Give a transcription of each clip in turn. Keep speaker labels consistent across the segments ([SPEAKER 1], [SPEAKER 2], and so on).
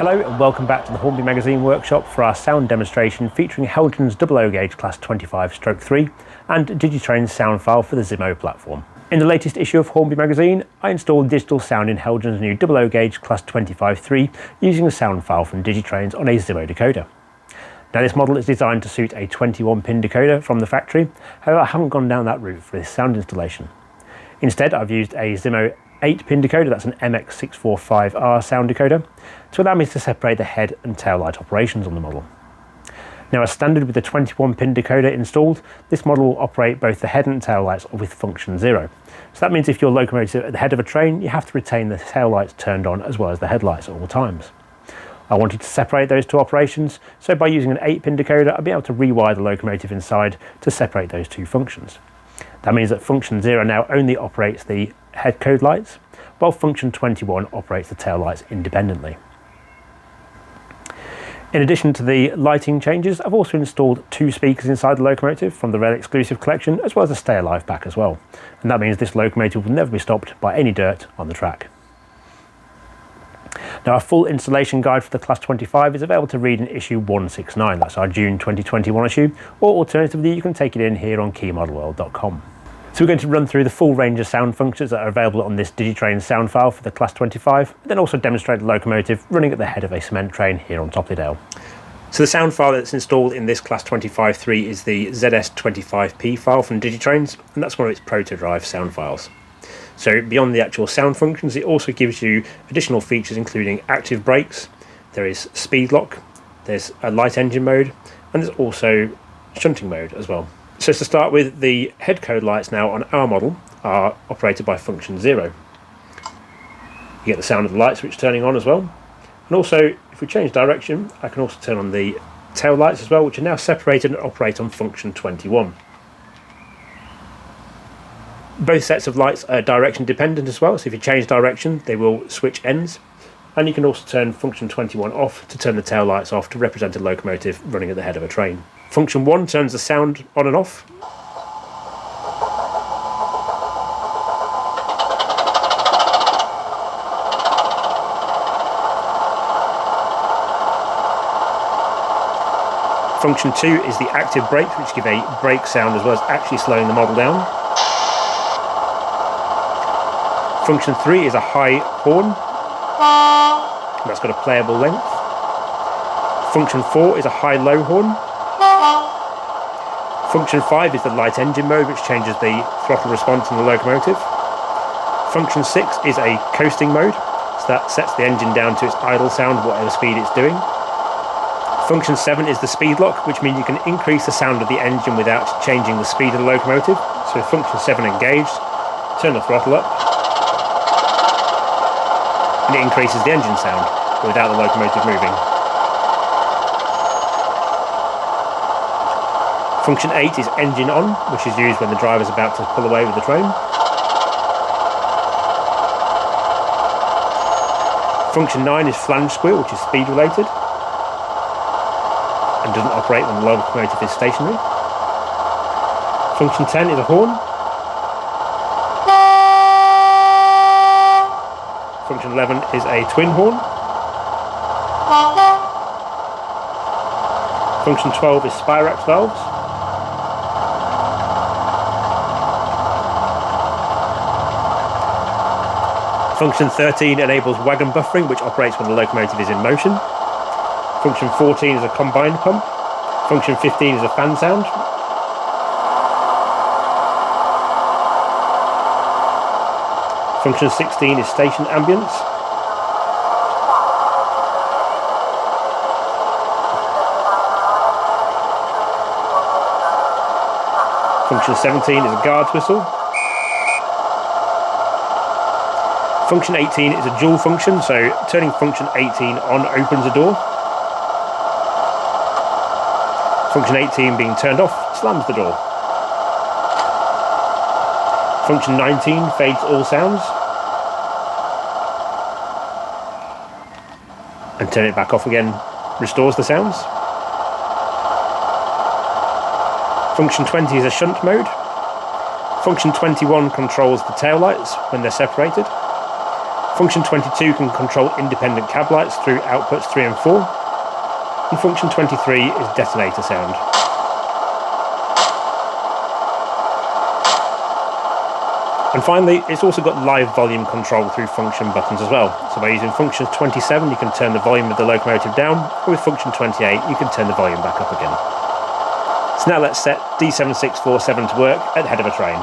[SPEAKER 1] Hello and welcome back to the Hornby Magazine workshop for our sound demonstration featuring Heljan's 00 gauge Class 25/3 and Digitrains sound file for the ZIMO platform. In the latest issue of Hornby Magazine, I installed digital sound in Heljan's new 00 gauge Class 25/3 using a sound file from Digitrains on a ZIMO decoder. Now this model is designed to suit a 21-pin decoder from the factory, however I haven't gone down that route for this sound installation. Instead I've used a ZIMO 8-pin decoder, that's an MX645R sound decoder, to allow me to separate the head and tail light operations on the model. Now as standard with the 21-pin decoder installed, this model will operate both the head and tail lights with function 0. So that means if you're locomoting at the head of a train, you have to retain the tail lights turned on as well as the headlights at all times. I wanted to separate those two operations, so by using an 8-pin decoder I'll be able to rewire the locomotive inside to separate those two functions. That means that function 0 now only operates the head code lights, while function 21 operates the tail lights independently. In addition to the lighting changes, I've also installed 2 speakers inside the locomotive from the Rail exclusive collection, as well as a Stay Alive pack as well. And that means this locomotive will never be stopped by any dirt on the track. Now a full installation guide for the Class 25 is available to read in issue 169, that's our June 2021 issue, or alternatively you can take it in here on keymodelworld.com. So we're going to run through the full range of sound functions that are available on this Digitrains sound file for the Class 25, then also demonstrate the locomotive running at the head of a cement train here on Toplydale. So the sound file that's installed in this Class 25/3 is the ZS25P file from Digitrains, and that's one of its proto-drive sound files. So beyond the actual sound functions, it also gives you additional features including active brakes, there is speed lock, there's a light engine mode, and there's also shunting mode as well. So to start with, the head code lights now on our model are operated by function 0. You get the sound of the light switch turning on as well. And also, if we change direction, I can also turn on the tail lights as well, which are now separated and operate on function 21. Both sets of lights are direction dependent as well, so if you change direction, they will switch ends. And you can also turn function 21 off to turn the tail lights off to represent a locomotive running at the head of a train. Function 1 turns the sound on and off. Function 2 is the active brakes, which give a brake sound as well as actually slowing the model down. Function 3 is a high horn. That's got a playable length. Function 4 is a high-low horn. Function 5 is the light engine mode, which changes the throttle response in the locomotive. Function 6 is a coasting mode, so that sets the engine down to its idle sound, whatever speed it's doing. Function 7 is the speed lock, which means you can increase the sound of the engine without changing the speed of the locomotive. So with function 7 engaged, turn the throttle up, and it increases the engine sound without the locomotive moving. Function 8 is engine on, which is used when the driver is about to pull away with the train. Function 9 is flange squeal, which is speed related and doesn't operate when the locomotive is stationary. Function 10 is a horn. Function 11 is a twin horn. Function 12 is Spirax valves. Function 13 enables wagon buffering, which operates when the locomotive is in motion. Function 14 is a combined pump. Function 15 is a fan sound. Function 16 is station ambience. Function 17 is a guard's whistle. Function 18 is a dual function, so turning function 18 on opens a door. Function 18 being turned off slams the door. Function 19 fades all sounds. And turn it back off again restores the sounds. Function 20 is a shunt mode. Function 21 controls the tail lights when they're separated. Function 22 can control independent cab lights through outputs 3 and 4. And function 23 is detonator sound. And finally, it's also got live volume control through function buttons as well. So by using function 27, you can turn the volume of the locomotive down, and with function 28, you can turn the volume back up again. So now let's set D7647 to work at the head of a train.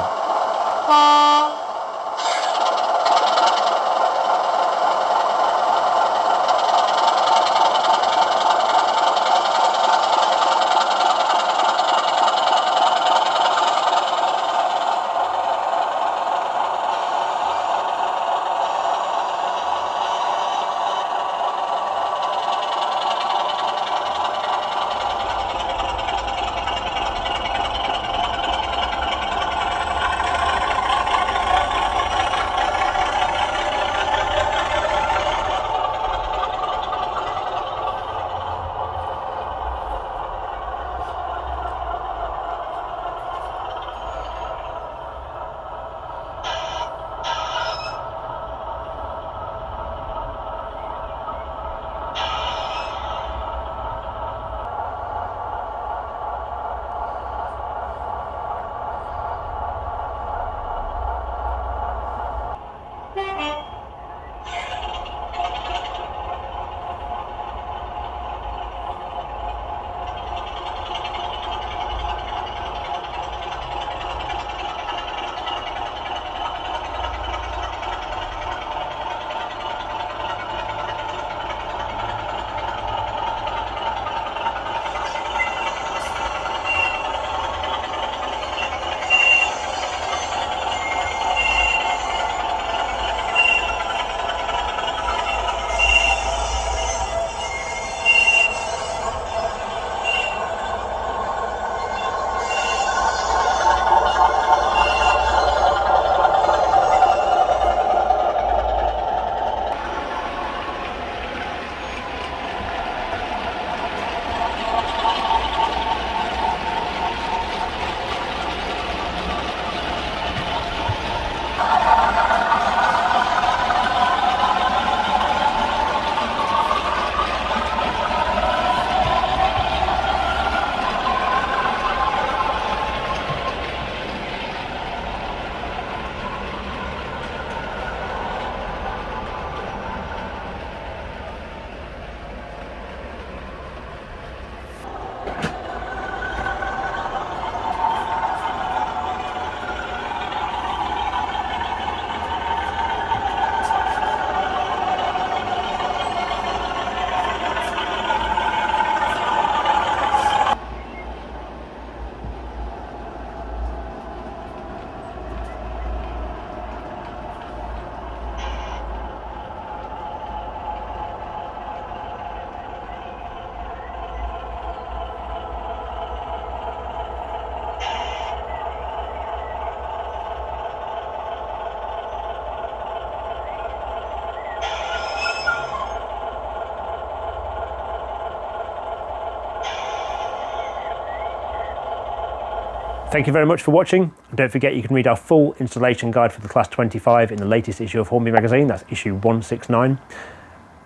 [SPEAKER 1] Thank you very much for watching, and don't forget you can read our full installation guide for the Class 25 in the latest issue of Hornby Magazine, that's issue 169.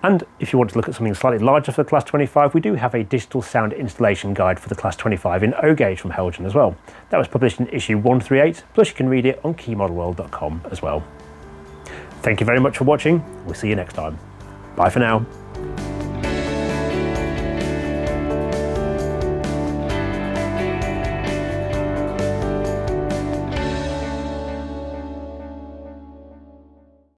[SPEAKER 1] And if you want to look at something slightly larger for the Class 25, we do have a digital sound installation guide for the Class 25 in O gauge from Heljan as well. That was published in issue 138, plus you can read it on keymodelworld.com as well. Thank you very much for watching, we'll see you next time. Bye for now.